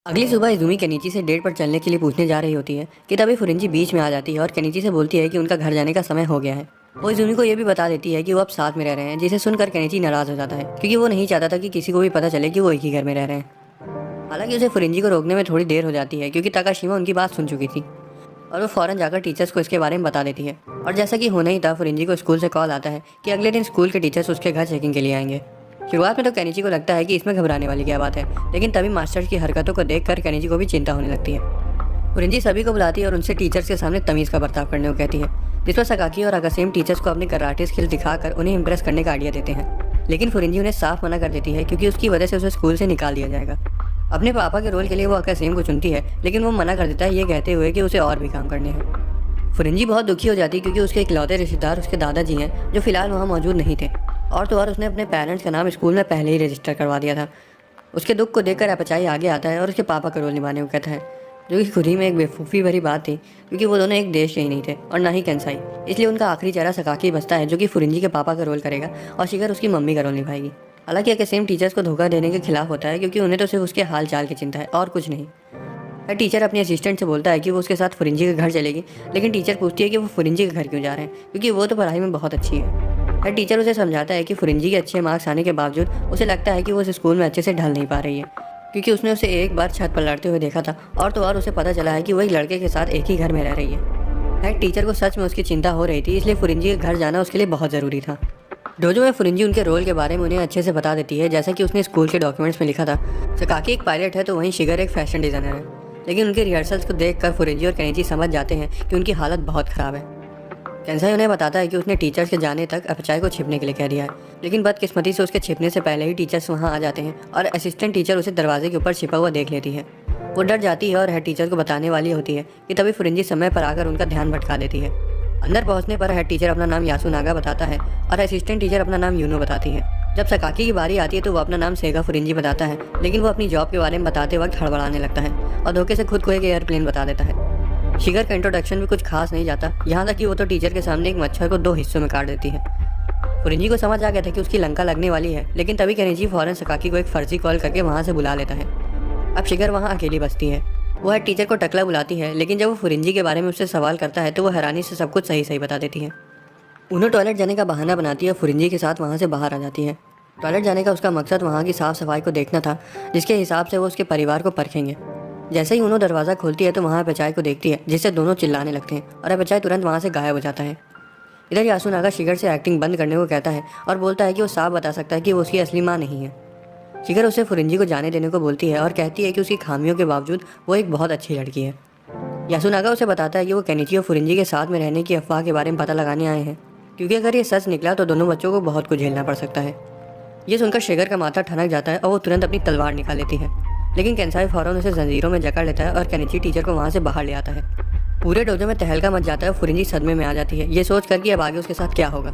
अगली सुबह Izumi Kenichi से डेट पर चलने के लिए पूछने जा रही होती है कि तभी फुरिंजी बीच में आ जाती है और केनिची से बोलती है कि उनका घर जाने का समय हो गया है। वो इज़ुमी को ये भी बता देती है कि वो अब साथ में रह रहे हैं, जिसे सुनकर केनिची नाराज़ हो जाता है क्योंकि वो नहीं चाहता था कि किसी को भी पता चले कि वो एक ही घर में रह रहे हैं। हालांकि उसे फुरिंजी को रोकने में थोड़ी देर हो जाती है क्योंकि ताकाशिमा उनकी बात सुन चुकी थी और वो फ़ौरन जाकर टीचर्स को इसके बारे में बता देती है। और जैसा कि होना ही था, फुरिंजी को स्कूल से कॉल आता है कि अगले दिन स्कूल के टीचर्स उसके घर चेकिंग के लिए आएंगे। शुरुआत में तो केनिची को लगता है कि इसमें घबराने वाली क्या बात है, लेकिन तभी मास्टर्स की हरकतों को देखकर केनिची को भी चिंता होने लगती है। फुरिंजी सभी को बुलाती है और उनसे टीचर्स के सामने तमीज़ का बर्ताव करने को कहती है, जिस पर सकाकी और अकासेम टीचर्स को अपने कराटे स्किल दिखाकर उन्हें इंप्रेस करने का आइडिया देते हैं। लेकिन फुरिंजी उन्हें साफ मना कर देती है क्योंकि उसकी वजह से उसे स्कूल से निकाल दिया जाएगा। अपने पापा के रोल के लिए वो अकासेम को चुनती है, लेकिन वो मना कर देता है, ये कहते हुए कि उसे और भी काम करने हैं। फुरिंजी बहुत दुखी हो जाती है क्योंकि उसके इकलौते रिश्तेदार उसके दादाजी हैं, जो फिलहाल वहाँ मौजूद नहीं थे। और तो और उसने अपने पेरेंट्स का नाम स्कूल में पहले ही रजिस्टर करवा दिया था। उसके दुख को देखकर अपचाई आगे आता है और उसके पापा का रोल निभाने को कहता है, जो कि खुद ही में एक बेवकूफ़ी भरी बात थी क्योंकि वो दोनों एक देश के ही नहीं थे और ना ही केंसाई। इसलिए उनका आखिरी चेहरा सकाकी बचता है, जो कि फुरिंजी के पापा का रोल करेगा और शिगर उसकी मम्मी का रोल निभाएगी। हालांकि अकासेम टीचर्स को धोखा देने के खिलाफ होता है क्योंकि उन्हें तो सिर्फ उसके हाल चाल की चिंता है और कुछ नहीं। हर टीचर अपने असिस्टेंट से बोलता है कि वो उसके साथ फुरिंजी के घर चलेगी, लेकिन टीचर पूछती है कि वो फुरिंजी के घर क्यों जा रहे हैं क्योंकि वो तो पढ़ाई में बहुत अच्छी है। हर टीचर उसे समझाता है कि फुरिंजी के अच्छे मार्क्स आने के बावजूद उसे लगता है कि वो उस स्कूल में अच्छे से ढल नहीं पा रही है क्योंकि उसने उसे एक बार छत पर लड़ते हुए देखा था और तो और उसे पता चला है कि वही लड़के के साथ एक ही घर में रह रही है। हर टीचर को सच में उसकी चिंता हो रही थी, इसलिए फुरिंजी के घर जाना उसके लिए बहुत ज़रूरी था। डोजो में फुरिंजी उनके रोल के बारे में उन्हें अच्छे से बता देती है, जैसा कि उसने स्कूल के डॉक्यूमेंट्स में लिखा था। सकाकी एक पायलट है तो वहीं शिगर एक फैशन डिज़ाइनर है, लेकिन उनके रिहर्सल्स को देखकर फुरिंजी और केनिची समझ जाते हैं कि उनकी हालत बहुत ख़राब है। केंसाई उन्हें बताता है कि उसने टीचर्स के जाने तक अपचाई को छिपने के लिए कह दिया है, लेकिन बदकिस्मती से उसके छिपने से पहले ही टीचर्स वहां आ जाते हैं और असिस्टेंट टीचर उसे दरवाजे के ऊपर छिपा हुआ देख लेती है। वो डर जाती है और हेड टीचर को बताने वाली होती है कि तभी फुरिंजी समय पर आकर उनका ध्यान भटका देती है। अंदर पहुंचने पर हेड टीचर अपना नाम यासुनागा बताता है और असिस्टेंट टीचर अपना नाम यूनो बताती है। जब सकाकी की बारी आती है तो वो अपना नाम सेगा फुरिंजी बताता है, लेकिन वो अपनी जॉब के बारे में बताते वक्त हड़बड़ाने लगता है और धोखे से खुद को एक एयरप्लेन बता देता है। शिगर का इंट्रोडक्शन भी कुछ खास नहीं जाता, यहाँ तक कि वो तो टीचर के सामने एक मच्छर को 2 हिस्सों में काट देती है। फुरिंजी को समझ आ गया था कि उसकी लंका लगने वाली है, लेकिन तभी केनिची फौरन सकाकी को एक फर्जी कॉल करके वहाँ से बुला लेता है। अब शिगर वहाँ अकेली बचती है। वो हेड टीचर को टकला बुलाती है, लेकिन जब वो फुरिंजी के बारे में उससे सवाल करता है तो वो हैरानी से सब कुछ सही सही बता देती है। उन्हें टॉयलेट जाने का बहाना बनाती है और फुरिंजी के साथ वहाँ से बाहर आ जाती है। टॉयलेट जाने का उसका मकसद वहाँ की साफ़ सफाई को देखना था, जिसके हिसाब से वो उसके परिवार को परखेंगे। जैसे ही उन्होंने दरवाज़ा खोलती है तो वहाँ अपचाई को देखती है, जिससे दोनों चिल्लाने लगते हैं और अपचाई तुरंत वहाँ से गायब हो जाता है। इधर यासुनागा शिगर से एक्टिंग बंद करने को कहता है और बोलता है कि वो साफ बता सकता है कि वो उसकी असली माँ नहीं है। शिगर उसे फुरिंजी को जाने देने को बोलती है और कहती है कि उसकी खामियों के बावजूद वो एक बहुत अच्छी लड़की है। यासुनागा उसे बताता है कि वो केनिची और फुरिंजी के साथ में रहने की अफवाह के बारे में पता लगाने आए हैं, क्योंकि अगर ये सच निकला तो दोनों बच्चों को बहुत कुछ झेलना पड़ सकता है। ये सुनकर शिगर का माथा ठनक जाता है और वो तुरंत अपनी तलवार निकाल लेती है, लेकिन केंसाई फौरन उसे जंजीरों में जकड़ लेता है और केनिची टीचर को वहाँ से बाहर ले आता है। पूरे डोजो में तहलका मच जाता है और फुरिंजी सदमे में आ जाती है, ये सोच कर कि अब आगे उसके साथ क्या होगा।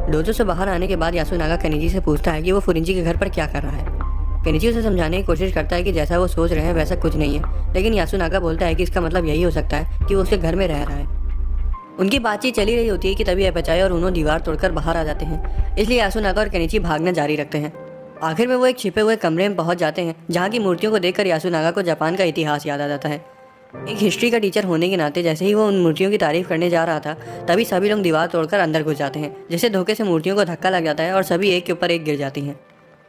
डोजो से बाहर आने के बाद यासुनागा केनिची से पूछता है कि वो फुरिंजी के घर पर क्या कर रहा है। केनिची उसे समझाने की कोशिश करता है कि जैसा वो सोच रहे हैं वैसा कुछ नहीं है, लेकिन यासुनागा बोलता है कि इसका मतलब यही हो सकता है कि वो उसके घर में रह रहा है। उनकी बातचीत चली रही होती है कि तभी अपचाई और उन्होंने दीवार तोड़कर बाहर आ जाते हैं, इसलिए यासुनागा और केनिची भागना जारी रखते हैं। आखिर में वो एक छिपे हुए कमरे में पहुंच जाते हैं, जहाँ की मूर्तियों को देखकर यासुनागा को जापान का इतिहास याद आ जाता है। एक हिस्ट्री का टीचर होने के नाते जैसे ही वो उन मूर्तियों की तारीफ करने जा रहा था, तभी सभी लोग दीवार तोड़कर अंदर घुस जाते हैं, जिससे धोखे से मूर्तियों को धक्का लग जाता है और सभी एक के ऊपर एक गिर जाती हैं।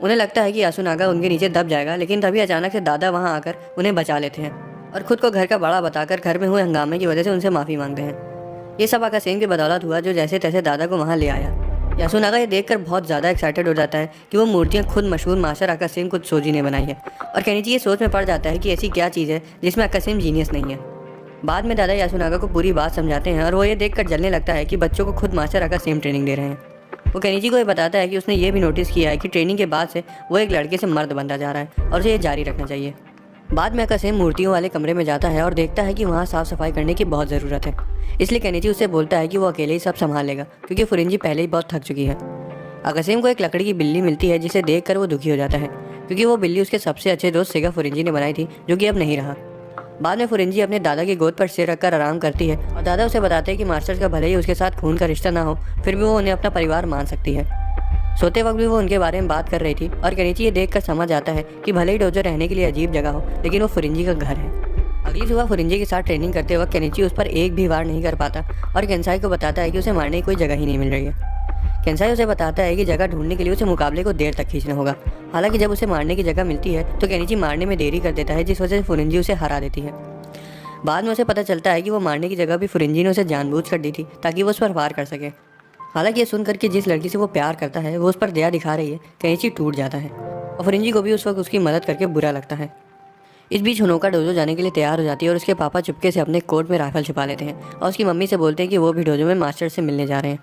उन्हें लगता है कि यासुनागा उनके नीचे दब जाएगा, लेकिन तभी अचानक से दादा वहाँ आकर उन्हें बचा लेते हैं और खुद को घर का बड़ा बताकर घर में हुए हंगामे की वजह से उनसे माफ़ी मांगते हैं। ये सब अकासेम की बदौलत हुआ, जो जैसे तैसे दादा को वहाँ ले आया। यासुनागा ये देखकर बहुत ज़्यादा एक्साइटेड हो जाता है कि वो मूर्तियाँ खुद मशहूर मास्टर अकासेम खुद सोजी ने बनाई है, और केनिची ये सोच में पड़ जाता है कि ऐसी क्या चीज़ है जिसमें अकासेम जीनियस नहीं है। बाद में दादा यासुनागा को पूरी बात समझाते हैं और वो ये देखकर जलने लगता है कि बच्चों को खुद मास्टर अकासेम ट्रेनिंग दे रहे हैं। वो केनिची को ये बताता है कि उसने ये भी नोटिस किया है कि ट्रेनिंग के बाद से वो एक लड़के से मर्द बनता जा रहा है और उसे ये जारी रखना चाहिए। बाद में अकासेम मूर्तियों वाले कमरे में जाता है और देखता है कि वहाँ साफ़ सफाई करने की बहुत ज़रूरत है, इसलिए केनिची उससे बोलता है कि वो अकेले ही सब संभाल लेगा क्योंकि फुरिंजी पहले ही बहुत थक चुकी है। अकासेम को एक लकड़ी की बिल्ली मिलती है, जिसे देखकर वो दुखी हो जाता है क्योंकि वो बिल्ली उसके सबसे अच्छे दोस्त सेगा फुरिंजी ने बनाई थी, जो कि अब नहीं रहा। बाद में फुरिंजी अपने दादा की गोद पर सिर रखकर आराम करती है और दादा उसे बताते हैं कि मास्टर्स का भले ही उसके साथ खून का रिश्ता ना हो, फिर भी वो उन्हें अपना परिवार मान सकती है। सोते वक्त भी वो उनके बारे में बात कर रही थी और केनिची ये देखकर समझ आता है कि भले ही डोजो रहने के लिए अजीब जगह हो, लेकिन वो फुरिंजी का घर है। अगली सुबह फुरिंजी के साथ ट्रेनिंग करते वक्त केनिची उस पर एक भी वार नहीं कर पाता और केंसाई को बताता है कि उसे मारने की कोई जगह ही नहीं मिल रही है। केंसाई उसे बताता है कि जगह ढूंढने के लिए उसे मुकाबले को देर तक खींचना होगा। हालांकि जब उसे मारने की जगह मिलती है तो केनिची मारने में देरी कर देता है, जिस वजह से फुरिंजी उसे हरा देती है। बाद में उसे पता चलता है कि वो मारने की जगह भी फुरिंजी ने उसे जानबूझ कर दी थी ताकि वो उस पर वार कर सके। हालांकि ये सुनकर कि जिस लड़की से वो प्यार करता है वो उस पर दया दिखा रही है, केनिची टूट जाता है और फुरिंजी को भी उस वक्त उसकी मदद करके बुरा लगता है। इस बीच होनोका डोजो जाने के लिए तैयार हो जाती है और उसके पापा चुपके से अपने कोट में राइफल छुपा लेते हैं और उसकी मम्मी से बोलते हैं कि वो भी डोजो में मास्टर से मिलने जा रहे हैं।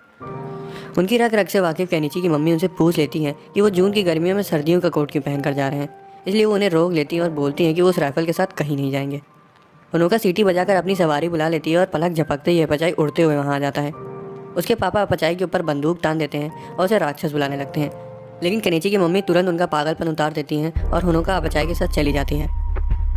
उनकी रग रग से वाकिफ केनिची की मम्मी उनसे पूछ लेती हैं कि वो जून की गर्मियों में सर्दियों का कोट क्यों पहन कर जा रहे हैं, इसलिए वो उन्हें रोक लेती हैं और बोलती हैं कि वो उस राइफल के साथ कहीं नहीं जाएंगे। होनोका सीटी बजाकर अपनी सवारी बुला लेती है और पलक झपकते ही अपचाई उड़ते हुए वहाँ आ जाता है। उसके पापा अपचाई के ऊपर बंदूक तान देते हैं और उसे राक्षस बुलाने लगते हैं, लेकिन केनिची की मम्मी तुरंत उनका पागलपन उतार देती हैं और होनोका अपचाई के साथ चली जाती है।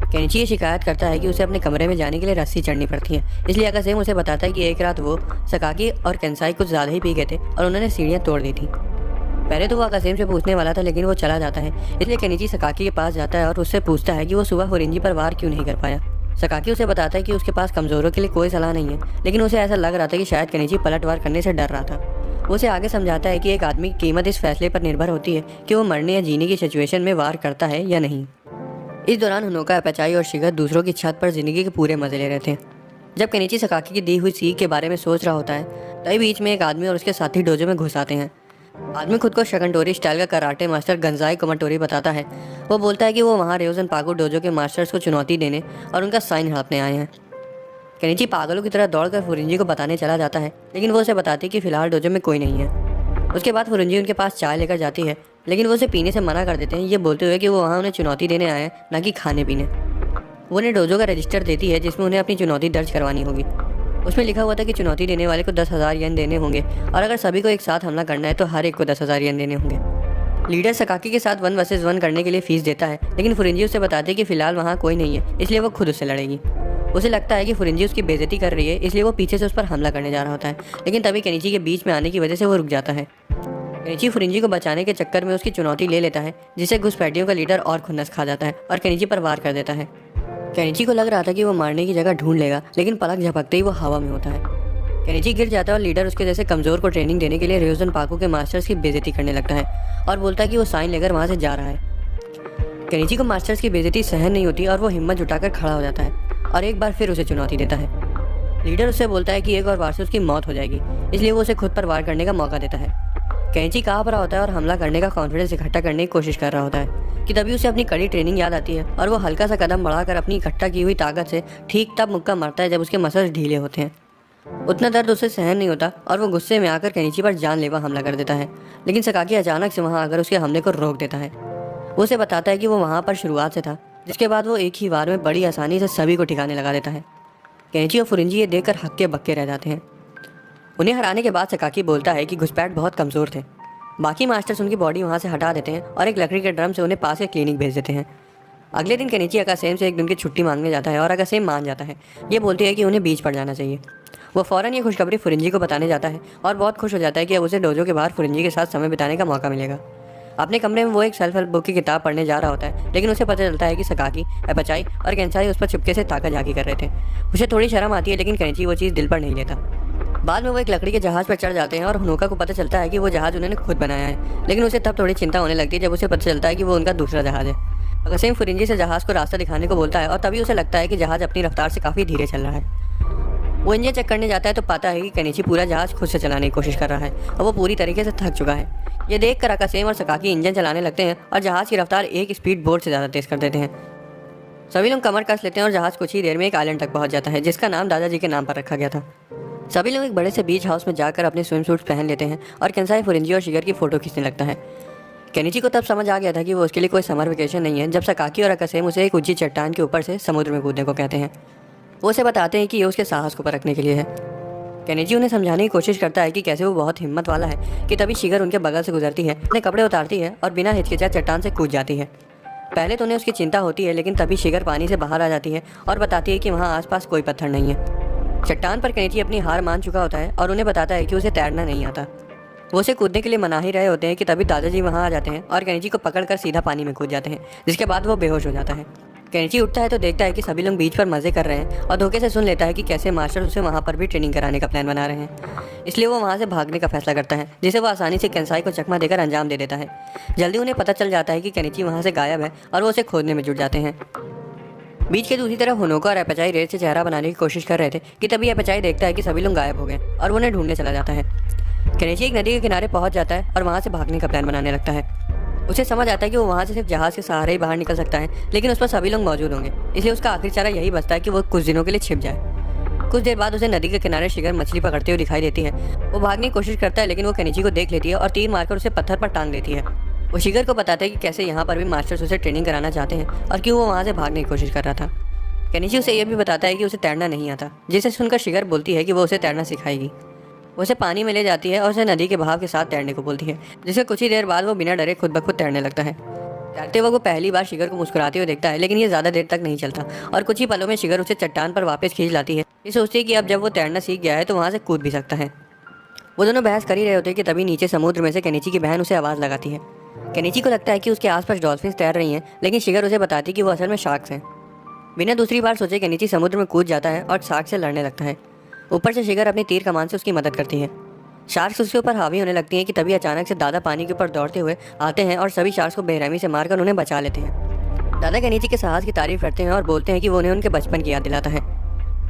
केनिची ये शिकायत करता है कि उसे अपने कमरे में जाने के लिए रस्सी चढ़नी पड़ती है, इसलिए अकासेम उसे बताता है कि एक रात वो सकाकी और केंसाई कुछ ज़्यादा ही पी गए थे और उन्होंने सीढ़ियाँ तोड़ दी थी। पहले तो वो अकासेम से पूछने वाला था, लेकिन वो चला जाता है, इसलिए केनिची सकाकी के पास जाता है और उससे पूछता है कि वो सुबह फुरिंजी पर वार क्यों नहीं कर पाया। सकाकी उसे बताता है कि उसके पास कमज़ोरों के लिए कोई सलाह नहीं है, लेकिन उसे ऐसा लग रहा था कि शायद केनिची पलटवार करने से डर रहा था। वो उसे आगे समझाता है कि एक आदमी की कीमत इस फैसले पर निर्भर होती है कि वो मरने या जीने की सिचुएशन में वार करता है या नहीं। इस दौरान होनोका, अपचाई और शिगर दूसरों की छत पर जिंदगी के पूरे मजे ले रहे थे। जब केनिची सकाकी की दी हुई सीख के बारे में सोच रहा होता है, तभी बीच में एक आदमी और उसके साथी डोजो में घुस आते हैं। आदमी खुद को शकनटोरी स्टाइल का कराटे मास्टर गंजाई कोमाटोरी बताता है। वो बोलता है कि वो वहाँ रेउजन पाकू डोजो के मास्टर्स को चुनौती देने और उनका साइन हड़पने आए हैं। केनिची पागलों की तरह दौड़कर फुरिंजी को बताने चला जाता है, लेकिन वो उसे बताती है कि फिलहाल डोजो में कोई नहीं है। उसके बाद फुरिंजी उनके पास चाय लेकर जाती है, लेकिन वो उसे पीने से मना कर देते हैं, ये बोलते हुए कि वो वहाँ उन्हें चुनौती देने आए हैं, ना कि खाने पीने। वो उन्हें डोजो का रजिस्टर देती है जिसमें उन्हें अपनी चुनौती दर्ज करवानी होगी। उसमें लिखा हुआ था कि चुनौती देने वाले को 10,000 येन देने होंगे और अगर सभी को एक साथ हमला करना है तो हर एक को 10,000 येन देने होंगे। लीडर सकाकी के साथ 1 वर्सेस 1 करने के लिए फीस देता है, लेकिन फुरिंजी उसे बताती है कि फिलहाल वहाँ कोई नहीं है, इसलिए वो खुद उससे लड़ेगी। उसे लगता है कि फुरिंजी उसकी बेइज्जती कर रही है, इसलिए वो पीछे से उस पर हमला करने जा रहा होता है, लेकिन तभी केनिची के बीच में आने की वजह से वो रुक जाता है। केनिची फुरिंजी को बचाने के चक्कर में उसकी चुनौती ले लेता है, जिससे घुसपैठियों का लीडर और खुन्नस खा जाता है और केनिची पर वार कर देता है। केनिची को लग रहा था कि वो मारने की जगह ढूंढ लेगा, लेकिन पलक झपकते ही वो हवा में होता है। केनिची गिर जाता है और लीडर उसके जैसे कमज़ोर को ट्रेनिंग देने के लिए रेउजन पाकू के मास्टर्स की बेइज्जती करने लगता है और बोलता है कि वो साइन लेकर वहाँ से जा रहा है। केनिची को मास्टर्स की बेइज्जती सहन नहीं होती और वो हिम्मत जुटाकर खड़ा हो जाता है और एक बार फिर उसे चुनौती देता है। लीडर उससे बोलता है कि एक और वार से उसकी मौत हो जाएगी, इसलिए वो उसे खुद पर वार करने का मौका देता है। केनिची काँप रहा होता है और हमला करने का कॉन्फिडेंस इकट्ठा करने की कोशिश कर रहा होता है कि तभी उसे अपनी कड़ी ट्रेनिंग याद आती है और वो हल्का सा कदम बढ़ाकर अपनी इकट्ठा की हुई ताकत से ठीक तब मुक्का मारता है जब उसके मसल्स ढीले होते हैं। उतना दर्द उसे सहन नहीं होता और वो गुस्से में आकर केनिची पर जानलेवा हमला कर देता है, लेकिन सकाकी अचानक से वहाँ आकर उसके हमले को रोक देता है। वो उसे बताता है कि वो वहाँ पर शुरुआत से था, जिसके बाद वो एक ही बार में बड़ी आसानी से सभी को ठिकाने लगा देता है। केनिची और फुरिंजी ये देखकर हक्के बक्के रह जाते हैं। उन्हें हराने के बाद सकाकी बोलता है कि घुसपैठ बहुत कमज़ोर थे। बाकी मास्टर्स उनकी बॉडी वहाँ से हटा देते हैं और एक लकड़ी के ड्रम से उन्हें पास के क्लिनिक भेज देते हैं। अगले दिन केनिची अकासेम से एक दिन की छुट्टी मांगने जाता है और अकासेम मान जाता है। ये बोलती है कि उन्हें बीच पर जाना चाहिए। वो फ़ौरन ये खुशखबरी फुरिंजी को बताने जाता है और बहुत खुश हो जाता है कि अब उसे डोजो के बाहर फुरिंजी के साथ समय बिताने का मौका मिलेगा। अपने कमरे में वो एक सेल्फ हेल्प बुक की किताब पढ़ने जा रहा होता है, लेकिन उसे पता चलता है कि सकाकी, अपचाई और केंसाई उस पर चुपके से ताका झाकी कर रहे थे। उसे थोड़ी शर्म आती है, लेकिन केनिची वो चीज़ दिल पर नहीं लेता। बाद में वो एक लकड़ी के जहाज़ पर चढ़ जाते हैं और होनोका को पता चलता है कि वो जहाज़ उन्होंने खुद बनाया है, लेकिन उसे तब थोड़ी चिंता होने लगती है जब उसे पता चलता है कि वो उनका दूसरा जहाज़ है। अकासेम फुरिंजी से जहाज़ को रास्ता दिखाने को बोलता है और तभी उसे लगता है कि जहाज़ अपनी रफ्तार से काफ़ी धीरे चल रहा है। वो इंजन चेक करने जाता है तो पाता है कि केनिची पूरा जहाज़ खुद से चलाने की कोशिश कर रहा है और वो पूरी तरीके से थक चुका है। ये देखकर अकासेम और सकाकी इंजन चलाने लगते हैं और जहाज़ की रफ्तार एक स्पीड बोट से ज़्यादा तेज़ कर देते हैं। सभी लोग कमर कस लेते हैं और जहाज़ कुछ ही देर में एक आइलैंड तक पहुंच जाता है, जिसका नाम दादाजी के नाम पर रखा गया था। सभी लोग एक बड़े से बीच हाउस में जाकर अपने स्विम सूट्स पहन लेते हैं और केंसाई, फुरिंजी और शिगर की फ़ोटो खींचने लगता है। केनिची को तब समझ आ गया था कि वो उसके लिए कोई समर वेकेशन नहीं है, जब सकाकी और अकासेम उसे एक ऊंची चट्टान के ऊपर से समुद्र में कूदने को कहते हैं। वो उसे बताते हैं कि ये उसके साहस को परखने के लिए है। केनिची उन्हें समझाने की कोशिश करता है कि कैसे वो बहुत हिम्मत वाला है कि तभी शिगर उनके बगल से गुजरती है, अपने कपड़े उतारती है और बिना हिचकिचाए चट्टान से कूद जाती है। पहले तो उन्हें उसकी चिंता होती है, लेकिन तभी शिगर पानी से बाहर आ जाती है और बताती है कि वहाँ आसपास कोई पत्थर नहीं है। चट्टान पर केनिची अपनी हार मान चुका होता है और उन्हें बताता है कि उसे तैरना नहीं आता। वो उसे कूदने के लिए मना ही रहे होते हैं कि तभी दादाजी वहाँ आ जाते हैं और केनिची को पकड़कर सीधा पानी में कूद जाते हैं, जिसके बाद वो बेहोश हो जाता है। केनिची उठता है तो देखता है कि सभी लोग बीच पर मजे कर रहे हैं और धोखे से सुन लेता है कि कैसे मास्टर उसे वहाँ पर भी ट्रेनिंग कराने का प्लान बना रहे हैं। इसलिए वो वहाँ से भागने का फैसला करता है, जिसे वो आसानी से केंसाई को चकमा देकर अंजाम दे देता है। जल्दी उन्हें पता चल जाता है कि केनिची वहाँ से गायब है और वो उसे खोजने में जुट जाते हैं। बीच के दूसरी तरफ होनोका और एपचाई रेत से चेहरा बनाने की कोशिश कर रहे थे कि तभी एपचाई देखता है कि सभी लोग गायब हो गए और वो उन्हें ढूंढने चला जाता है। केनिची एक नदी के किनारे पहुंच जाता है और वहां से भागने का प्लान बनाने लगता है। उसे समझ आता है कि वो वहां से सिर्फ जहाज के सहारे ही बाहर निकल सकता है, लेकिन उस पर सभी लोग मौजूद होंगे, इसलिए उसका आखिरी चारा यही बचता है कि वो कुछ दिनों के लिए छिप जाए। कुछ देर बाद उसे नदी के किनारे शिगर मछली पकड़ते हुए दिखाई देती है। वो भागने की कोशिश करता है, लेकिन वो केनिची को देख लेती है और तीर मारकर उसे पत्थर पर टांग देती है। वो शिगर को बताता है कि कैसे यहाँ पर भी मास्टर्स उसे ट्रेनिंग कराना चाहते हैं और क्यों वो वहाँ से भागने की कोशिश कर रहा था। केनिची उसे यह भी बताता है कि उसे तैरना नहीं आता, जिसे सुनकर शिगर बोलती है कि वो उसे तैरना सिखाएगी। वो उसे पानी में ले जाती है और उसे नदी के बहाव के साथ तैरने को बोलती है, जिससे कुछ ही देर बाद वो बिना डरे खुद ब खुद तैरने लगता है। तैरते वक्त वो पहली बार शिगर को मुस्कुराते हुए देखता है, लेकिन ये ज़्यादा देर तक नहीं चलता और कुछ ही पलों में शिगर उसे चट्टान पर वापस खींच लाती है। ये सोचती है कि अब जब वो तैरना सीख गया है तो वहाँ से कूद भी सकता है। वो दोनों बहस कर ही रहे होते हैं कि तभी नीचे समुद्र में से केनिची की बहन उसे आवाज़ लगाती है। केनिची को लगता है कि उसके आसपास डॉल्फिन तैर रही हैं, लेकिन शिगर उसे बताती है कि वो असल में शार्क्स हैं। बिना दूसरी बार सोचे केनिची समुद्र में कूद जाता है और शार्क से लड़ने लगता है। ऊपर से शिगर अपनी तीर कमान से उसकी मदद करती है। शार्क्स उसके ऊपर हावी होने लगती हैं कि तभी अचानक से दादा पानी के ऊपर दौड़ते हुए आते हैं और सभी शार्क्स को बेरहमी से मारकर उन्हें बचा लेते हैं। दादा केनिची के साहस की तारीफ करते हैं और बोलते हैं कि वो उन्हें उनके बचपन की याद दिलाता है।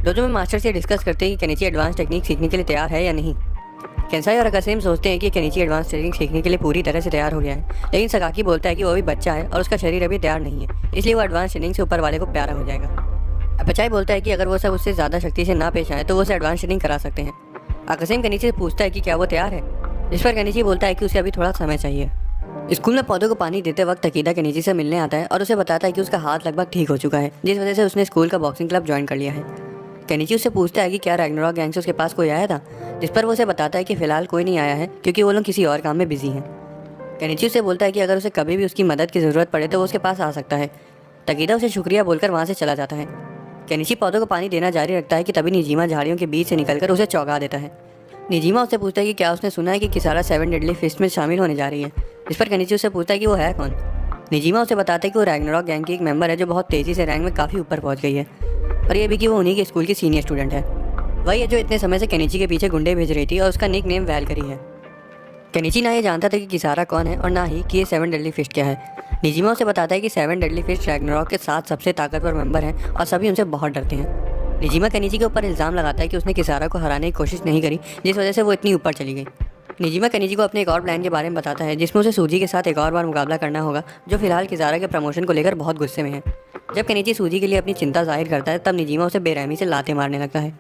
डोजो में मास्टर से डिस्कस करते हैं कि केनिची एडवांस टेक्निक सीखने के लिए तैयार है या नहीं। केंसाई और अकासेम सोचते हैं कि केनिची एडवांस टेक्निक सीखने के लिए पूरी तरह से तैयार हो गया है, लेकिन सकाकी बोलता है कि वो अभी बच्चा है और उसका शरीर अभी तैयार नहीं है, इसलिए वो एडवांस ट्रेनिंग से ऊपर वाले को प्यारा हो जाएगा। अपचाई बोलता है कि अगर वो सब उससे ज़्यादा शक्ति से ना पेश आए तो वो उसे एडवांस ट्रेनिंग करा सकते हैं। अकासेम केनिची से पूछता है कि क्या वो तैयार है, जिस पर केनिची बोलता है कि उसे अभी थोड़ा समय चाहिए। स्कूल में पौधों को पानी देते वक्त तकीदा केनिची से मिलने आता है और उसे बताता है कि उसका हाथ लगभग ठीक हो चुका है, जिस वजह से उसने स्कूल का बॉक्सिंग क्लब ज्वाइन कर लिया है। केनिची उससे पूछता है कि क्या रैग्नारॉक गैंग से उसके पास कोई आया था, जिस पर वो उसे बताता है कि फ़िलहाल कोई नहीं आया है क्योंकि वो लोग किसी और काम में बिजी हैं। केनिची उससे बोलता है कि अगर उसे कभी भी उसकी मदद की ज़रूरत पड़े तो वो उसके पास आ सकता है। तकीदा उसे शुक्रिया बोलकर वहाँ से चला जाता है। केनिची पौधों को पानी देना जारी रखता है कि तभी निजीमा झाड़ियों के बीच से निकलकर उसे चौंका देता है। निजीमा उससे पूछता है कि क्या उसने सुना है कि किसारा 7 डेडली फिस्ट में शामिल होने जा रही है, जिस पर केनिची उससे पूछता है कि वो है कौन। निजीमा उसे बताता है कि वो रैग्नारॉक गैंग की एक मेंबर है जो बहुत तेज़ी से रैंक में काफ़ी ऊपर पहुंच गई है, और ये भी कि वो उन्हीं के स्कूल की सीनियर स्टूडेंट है। वही है जो इतने समय से केनिची के पीछे गुंडे भेज रही थी और उसका निक नेम वैलकरी है। केनिची ना ये जानता था कि किसारा कौन है और ना ही कि ये 7 डेडली फिस्ट क्या है। निजीमा उसे बताता है कि 7 डेडली फिस्ट रैग्नारॉक के 7 सबसे ताकतवर मेंबर हैं और सभी उनसे बहुत डरते हैं। निजीमा केनिची के ऊपर इल्ज़ाम लगाता है कि उसने किसारा को हराने की कोशिश नहीं करी, जिस वजह से वो इतनी ऊपर चली गई। निजीमा केनिची को अपने एक और प्लान के बारे में बताता है, जिसमें उसे सूजी के साथ एक और बार मुकाबला करना होगा, जो फिलहाल किसारा के प्रमोशन को लेकर बहुत गुस्से में है। जब केनिची सूजी के लिए अपनी चिंता जाहिर करता है, तब निजीमा उसे बेरहमी से लाते मारने लगता है।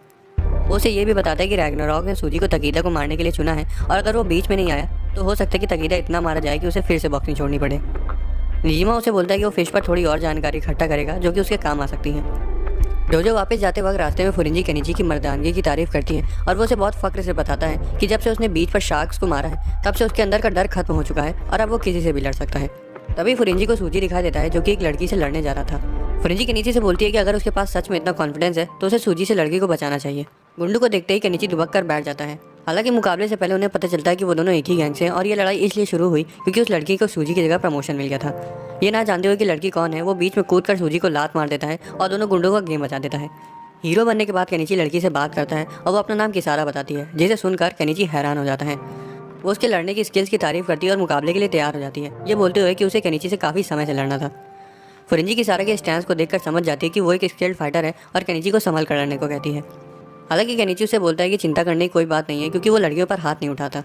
वो उसे ये भी बताता है कि रैग्नारॉक ने सूजी को तकीदा को मारने के लिए चुना है और अगर वो बीच में नहीं आया तो हो सकता है कि तकीदा इतना मारा जाए कि उसे फिर से बॉक्सिंग छोड़नी पड़े। निजीमा उसे बोलता है कि वो फिश पर थोड़ी और जानकारी इकट्ठा करेगा जो कि उसके काम आ सकती है। डोजो वापस जाते वक्त रास्ते में फुरिंजी केनिची की मर्दानगी की तारीफ करती है और वो उसे बहुत फक्र से बताता है कि जब से उसने बीच पर शार्क्स को मारा है तब से उसके अंदर का डर खत्म हो चुका है और अब वो किसी से भी लड़ सकता है। तभी फुरिंजी को सूजी दिखाई देता है जो कि एक लड़की से लड़ने जा रहा था। फुरिंजी केनिची से बोलती है कि अगर उसके पास सच में इतना कॉन्फिडेंस है तो उसे सूजी से लड़की को बचाना चाहिए। गुंडू को देखते ही केनिची दुबक कर बैठ जाता है। हालांकि मुकाबले से पहले उन्हें पता चलता है कि वो दोनों एक ही गैंग से हैं और ये लड़ाई इसलिए शुरू हुई क्योंकि उस लड़की को सूजी की जगह प्रमोशन मिल गया था। ये ना जानते हुए कि लड़की कौन है, वो बीच में कूद कर सूजी को लात मार देता है और दोनों गुंडों का गेम बचा देता है। हीरो बनने के बाद केनिची लड़की से बात करता है और वो अपना नाम किसारा बताती है, जिसे सुनकर केनिची हैरान हो जाता है। वो उसके लड़ने की स्किल्स की तारीफ करती है और मुकाबले के लिए तैयार हो जाती है, ये बोलते हुए कि उसे केनिची से काफ़ी समय से लड़ना था। फुरिंजी किसारा के स्टैंस को देखकर समझ जाती है कि वो एक स्किल्ड फाइटर है और केनिची को संभल कर लड़ने को कहती है। हालांकि केनिची उसे बोलता है कि चिंता करने की कोई बात नहीं है क्योंकि वो लड़कियों पर हाथ नहीं उठाता।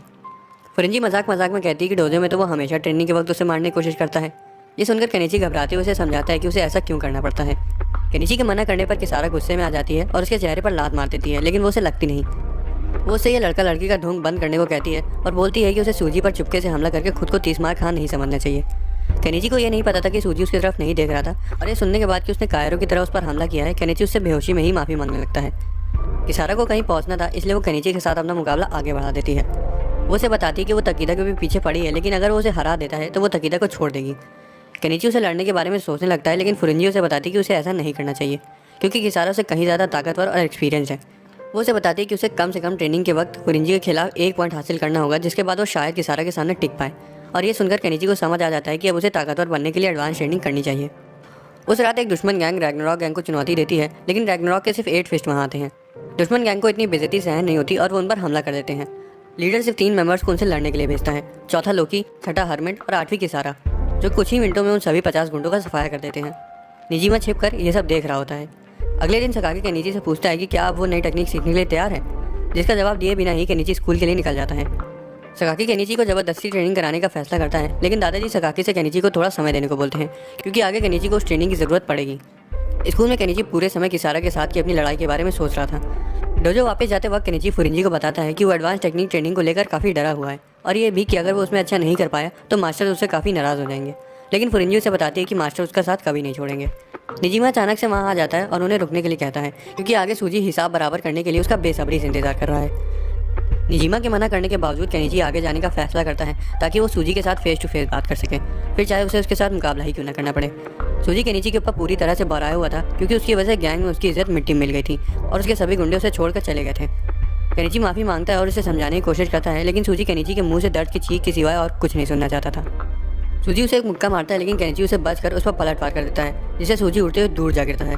फुरिंजी मजाक मजाक में कहती है कि डोजो में तो वो हमेशा ट्रेनिंग के वक्त उसे मारने की कोशिश करता है। ये सुनकर केनिची घबराते हुए उसे समझाता है कि उसे ऐसा क्यों करना पड़ता है। केनिची के मना करने पर किसारा गुस्से में आ जाती है और उसके चेहरे पर लात मार देती है, लेकिन वो उसे लगती नहीं। वो उससे ये लड़का लड़की का ढोंग बंद करने को कहती है और बोलती है कि उसे सूजी पर चुपके से हमला करके खुद को 30 मार खान नहीं समझना चाहिए। केनिची को ये नहीं पता था कि सूजी उसकी तरफ नहीं देख रहा था और ये सुनने के बाद कि उसने कायरो की तरह उस पर हमला किया है, केनिची उससे बेहोशी में ही माफ़ी मांगने लगता है। किसारा को कहीं पहुंचना था, इसलिए वो केनिची के साथ अपना मुकाबला आगे बढ़ा देती है। वो उसे बताती है कि वो तकीदा के भी पीछे पड़ी है, लेकिन अगर वो उसे हरा देता है तो वो तकीदा को छोड़ देगी। केनिची उसे लड़ने के बारे में सोचने लगता है, लेकिन फुरिंजी उसे बताती है कि उसे ऐसा नहीं करना चाहिए क्योंकि किसारा उसे कहीं ज़्यादा ताकतवर और एक्सपीरियंस है। वो उसे बताती है कि उसे कम से कम ट्रेनिंग के वक्त फुरिंजी के खिलाफ 1 पॉइंट हासिल करना होगा, जिसके बाद वो शायद किसारा के सामने टिक पाए। और ये सुनकर केनिची को समझ आ जाता है कि अब उसे ताकतवर बनने के लिए एडवांस ट्रेनिंग करनी चाहिए। उस रात एक दुश्मन गैंग रैग्नारॉक गैंग को चुनौती देती है, लेकिन रैग्नारॉक के सिर्फ 8 फिस्ट वहाँ आते हैं। दुश्मन गैंग को इतनी बेइज्जती सहन नहीं होती और वो उन पर हमला कर देते हैं। लीडर सिर्फ 3 मेंबर्स को उनसे लड़ने के लिए भेजता है, चौथा लोकी, छठा हरमिट और 8वीं किसारा, जो कुछ ही मिनटों में उन सभी 50 गुंडों का सफाया कर देते हैं। निजीमा छिप कर ये सब देख रहा होता है। अगले दिन सकाकी केनिची से पूछता है कि क्या अब वो नई टेक्निक सीखने के लिए तैयार है, जिसका जवाब दिए बिना ही केनिची स्कूल के लिए निकल जाता है। सकाकी केनिची को ज़बरदस्ती ट्रेनिंग कराने का फैसला करता है, लेकिन दादाजी सकाकी से केनिची को थोड़ा समय देने को बोलते हैं, क्योंकि आगे केनिची को उस ट्रेनिंग की ज़रूरत पड़ेगी। स्कूल में केनिची पूरे समय किसारा के साथ की अपनी लड़ाई के बारे में सोच रहा था। डोजो वापस जाते वक्त केनिची फुरिंजी को बताता है कि वो एडवांस टेक्निक ट्रेनिंग को लेकर काफ़ी डरा हुआ है, और ये भी कि अगर वो उसमें अच्छा नहीं कर पाया तो मास्टर उससे काफ़ी नाराज़ हो जाएंगे। लेकिन फुरिंजी उसे बताती है कि मास्टर उसका साथ कभी नहीं छोड़ेंगे। निजीमा अचानक से वहाँ आ जाता है और उन्हें रुकने के लिए कहता है, क्योंकि आगे सूजी हिसाब बराबर करने के लिए उसका बेसब्री से इंतजार कर रहा है। निजीमा के मना करने के बावजूद केनिची आगे जाने का फैसला करता है, ताकि वो सूजी के साथ फेस टू फेस बात कर सके, फिर चाहे उसे उसके साथ मुकाबला ही क्यों ना करना पड़े। सूजी केनिची के ऊपर पूरी तरह से बौराया हुआ था, क्योंकि उसकी वजह से गैंग में उसकी इज्जत मिट्टी मिल गई थी और उसके सभी गुंडे उसे छोड़कर चले गए थे। केनिची माफ़ी मांगता है और उसे समझाने की कोशिश करता है, लेकिन सूजी केनिची के मुंह से दर्द की चीख के सिवाय और कुछ नहीं सुनना चाहता था। सूजी उसे एक मुक्का मारता है, लेकिन केनिची उसे बचकर उस पर पलट पार कर देता है, जिससे सूजी उड़ते हुए दूर जा गिरता है।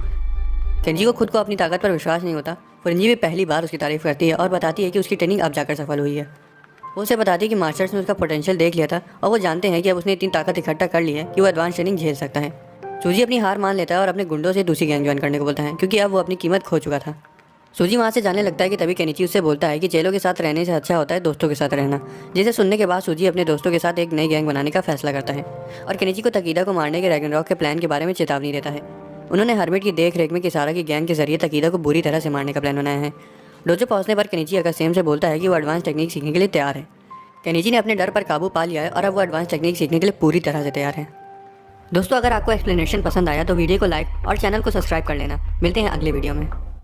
केनिची को खुद को अपनी ताकत पर विश्वास नहीं होता। फुरिंजी भी पहली बार उसकी तारीफ करती है और बताती है कि उसकी ट्रेनिंग अब जाकर सफल हुई है। वो उसे बताती है कि मास्टर्स ने उसका पोटेंशियल देख लिया था और वो जानते हैं कि अब उसने इतनी ताकत इकट्ठा कर ली है कि वो एडवांस ट्रेनिंग झेल सकता है। सूजी अपनी हार मान लेता है और अपने गुंडों से दूसरी गैंग ज्वाइन करने को बोलता है, क्योंकि अब वो अपनी कीमत खो चुका था। सूजी वहाँ से जाने लगता है कि तभी केनिची उससे बोलता है कि चेलों के साथ रहने से अच्छा होता है दोस्तों के साथ रहना, जिसे सुनने के बाद सूजी अपने दोस्तों के साथ एक नई गैंग बनाने का फैसला करता है और केनिची को तकीदा को मारने के रैग्नारॉक के प्लान के बारे में चेतावनी देता है। उन्होंने हरमिट की देख रेख में किसारा की गैंग के जरिए तकीदा को बुरी तरह से मारने का प्लान बनाया है। डोजो पहुंचने पर केनिची अकासेम से बोलता है कि वो एडवांस टेक्निक सीखने के लिए तैयार है। केनिची ने अपने डर पर काबू पा लिया है और अब वो एडवांस टेक्निक सीखने के लिए पूरी तरह से तैयार है। दोस्तों, अगर आपको एक्सप्लेनेशन पसंद आया तो वीडियो को लाइक और चैनल को सब्सक्राइब कर लेना। मिलते हैं अगले वीडियो में।